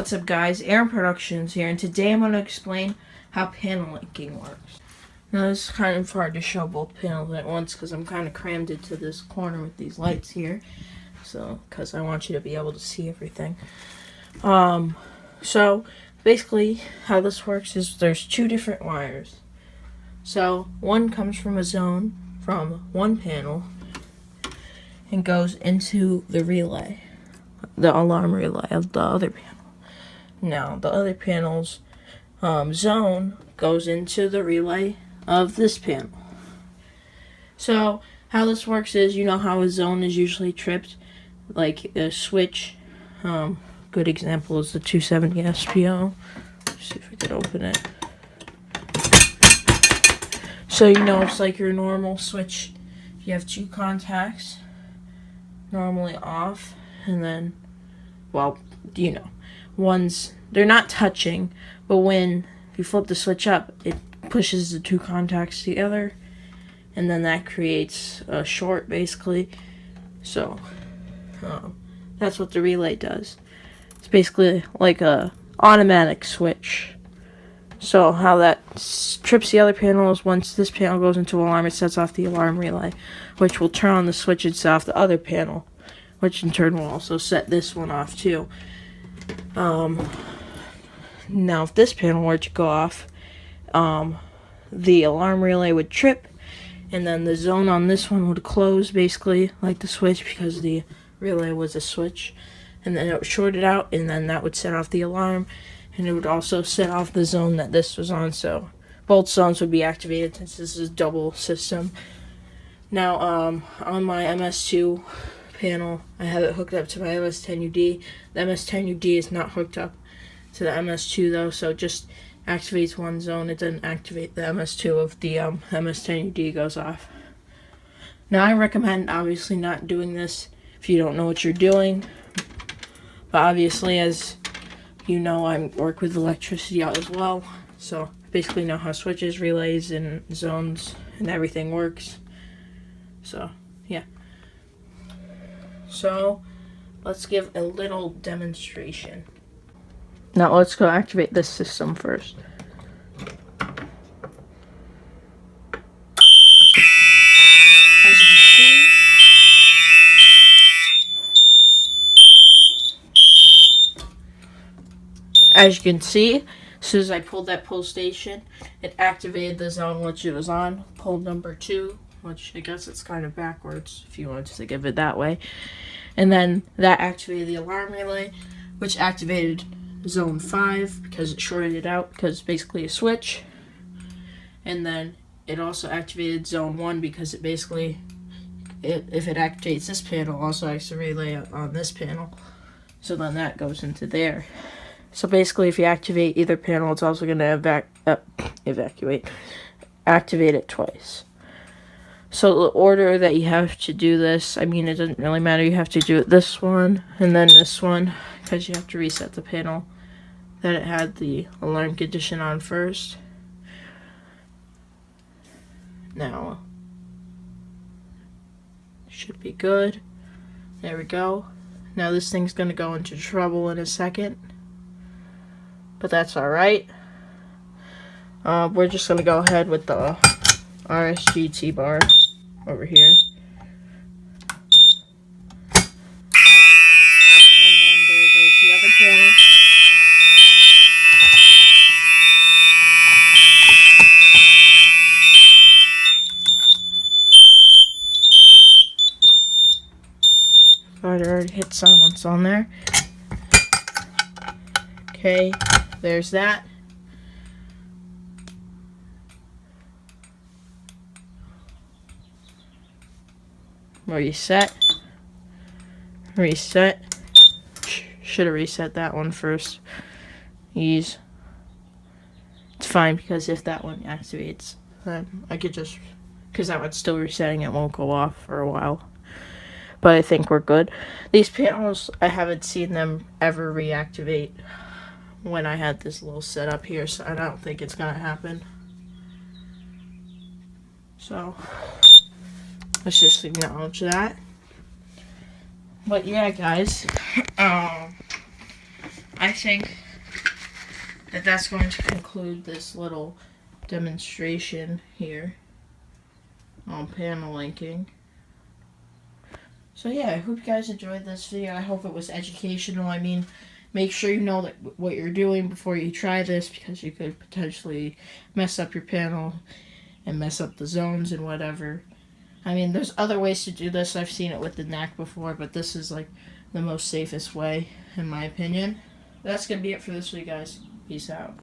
What's up guys, Aaron Productions here, and today I'm going to explain how panel linking works. Now it's kind of hard to show both panels at once because I'm kind of crammed into this corner with these lights here, so because I want you to be able to see everything. So basically how this works is there's two different wires. So one comes from a zone from one panel and goes into the relay, the alarm relay of the other panel. Now, the other panel's zone goes into the relay of this panel. So, how this works is, you know how a zone is usually tripped, like a switch. Good example is the 270 SPO. Let's see if we can open it. So, you know, it's like your normal switch. You have two contacts, normally off, and then, well, you know, they're not touching, but when you flip the switch up, it pushes the two contacts together, and then that creates a short, basically. So that's what the relay does. It's basically like a automatic switch. So how that trips the other panel is once this panel goes into alarm, it sets off the alarm relay, which will turn on the switch and set off the other panel, which in turn will also set this one off too. Now if this panel were to go off, the alarm relay would trip, and then the zone on this one would close, basically like the switch, because the relay was a switch, and then it would short it out, and then that would set off the alarm, and it would also set off the zone that this was on, so both zones would be activated since this is a double system. Now, on my MS2 panel, I have it hooked up to my MS10UD. The MS10UD is not hooked up to the MS2 though, so it just activates one zone. It doesn't activate the MS2 if the MS10UD goes off. Now I recommend obviously not doing this if you don't know what you're doing, but obviously, as you know, I work with electricity out as well, so I basically know how switches, relays, and zones and everything works. So yeah. So, let's give a little demonstration. Now, let's go activate this system first. As you can see, as soon as I pulled that pull station, it activated the zone which it was on, pull number 2, which I guess it's kind of backwards if you wanted to think of it that way. And then that activated the alarm relay, which activated zone 5 because it shorted it out because it's basically a switch. And then it also activated zone 1 because it basically, if it activates this panel, also activates the relay on this panel. So then that goes into there. So basically, if you activate either panel, it's also going to activate it twice. So the order that you have to do this, I mean, it doesn't really matter. You have to do it this one and then this one, because you have to reset the panel that it had the alarm condition on first. Now, should be good. There we go. Now this thing's going to go into trouble in a second, but that's alright. We're just going to go ahead with the RSG T-bar over here. And then there goes the other panel. I already hit silence on there. Okay, there's that. Reset. Should have reset that one first. It's fine because if that one activates, then I could just, because that one's still resetting, it won't go off for a while. But I think we're good. These panels, I haven't seen them ever reactivate when I had this little setup here, so I don't think it's gonna happen. So let's just acknowledge that. But yeah, guys, I I think that that's going to conclude this little demonstration here on panel linking. So yeah, I hope you guys enjoyed this video. I hope it was educational. I mean, make sure you know that what you're doing before you try this, because you could potentially mess up your panel and mess up the zones and whatever. I mean, there's other ways to do this. I've seen it with the NAC before, but this is like the most safest way, in my opinion. That's going to be it for this week, guys. Peace out.